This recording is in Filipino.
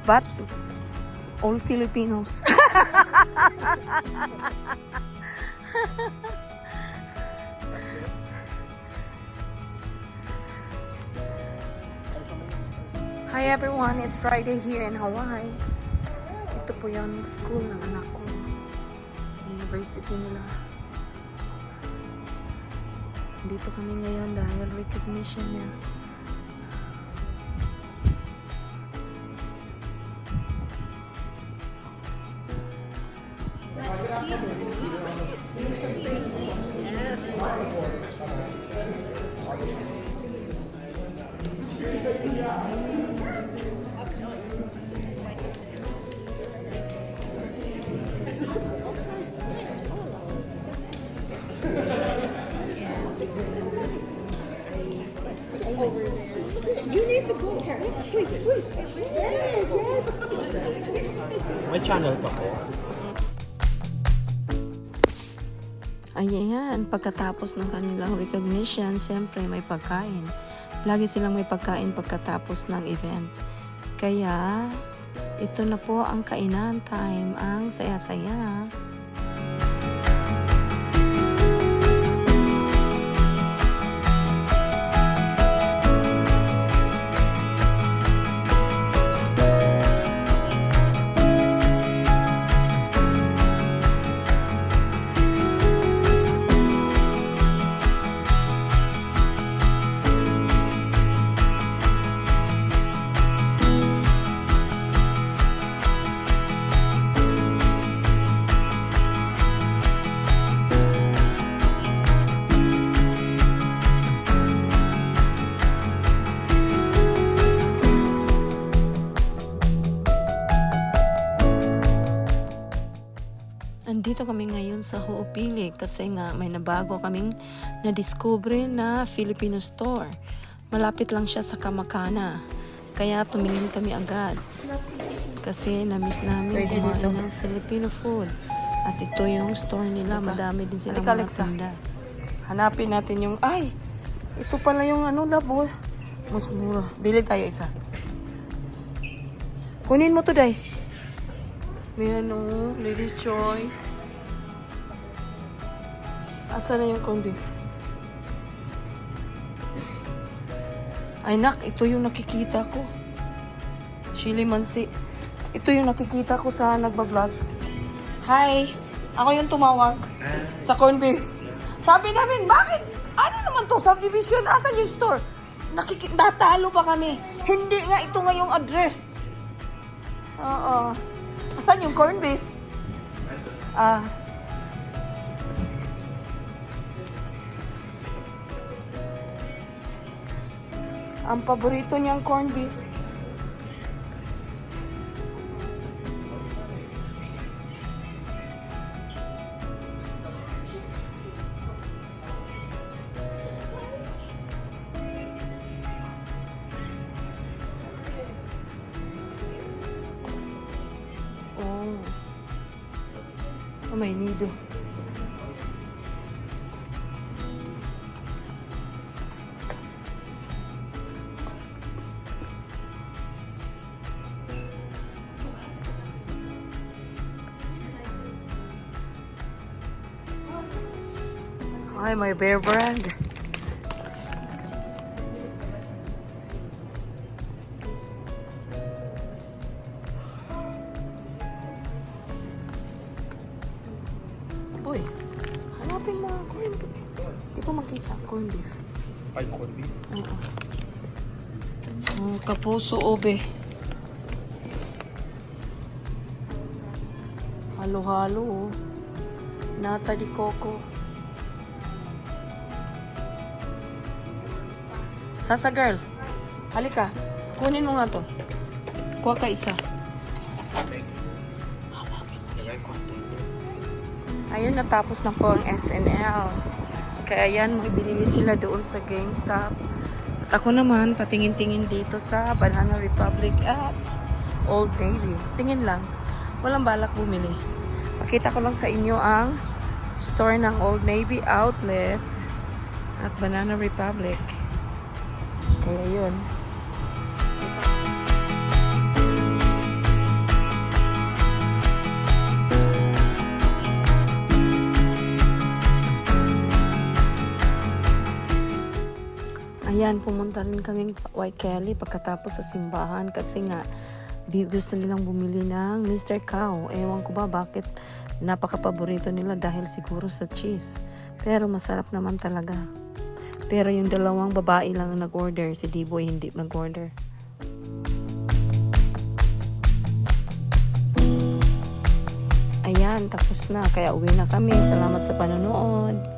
But all Filipinos. Hi everyone, it's Friday here in Hawaii. Ito po yung school ng anak ko. University nila. Dito kami ngayon dahil recognition niya. You need to go, Paris. Wait. Yes. May channel pa po. Ayan, pagkatapos ng kanilang recognition, siyempre may pagkain. Lagi silang may pagkain pagkatapos ng event. Kaya, ito na po ang kainan time, ang saya-saya. Andito kami ngayon sa Ho'opili kasi nga may nabago kaming na-discover na Filipino store. Malapit lang siya sa Kamakana. Kaya tumingin kami agad. Kasi na-miss namin kumain ng Filipino food. At ito yung store nila. Madami din silang mga tinda. Hanapin natin yung... Ay! Ito pala yung labo. Mas mura. Bili tayo isa. Kunin mo to, Day. May ladies choice. Asa na yung corned beef? Ay nak, ito yung nakikita ko. Chili mansi. Ito yung nakikita ko sa nagbablog. Hi! Ako yung tumawag sa corned beef. Sabi namin, bakit? Ano naman to? Subdivision? Asan yung store? Natalo pa kami. Hindi nga, ito nga yung address. Oo. Asan yung corned beef? Ang paborito niyang corned beef. Oh, may nido. Ay, may Bear Brand. Uy, hanapin mo ang corned beef. Dito makita ang corned beef. Ay, corned beef? Oo. Oh, kapuso obe. Halo-halo. Nata di coco. Sasa girl, halika. Kunin mo nga to. Kuha ka isa. Ayun, natapos na po ang SNL. Kaya yan, magbili sila doon sa GameStop. At ako naman, patingin-tingin dito sa Banana Republic at Old Navy. Tingin lang. Walang balak bumili. Pakita ko lang sa inyo ang store ng Old Navy Outlet at Banana Republic. Kaya yun. Ayan, pumunta rin kaming Waikele pagkatapos sa simbahan kasi nga gusto nilang bumili ng Mr. Cow. Ewan ko ba bakit napaka-paborito nila dahil siguro sa cheese. Pero masarap naman talaga. Pero yung dalawang babae lang nag-order, si Diboy hindi nag-order. Ayan, tapos na. Kaya uwi na kami. Salamat sa panonood.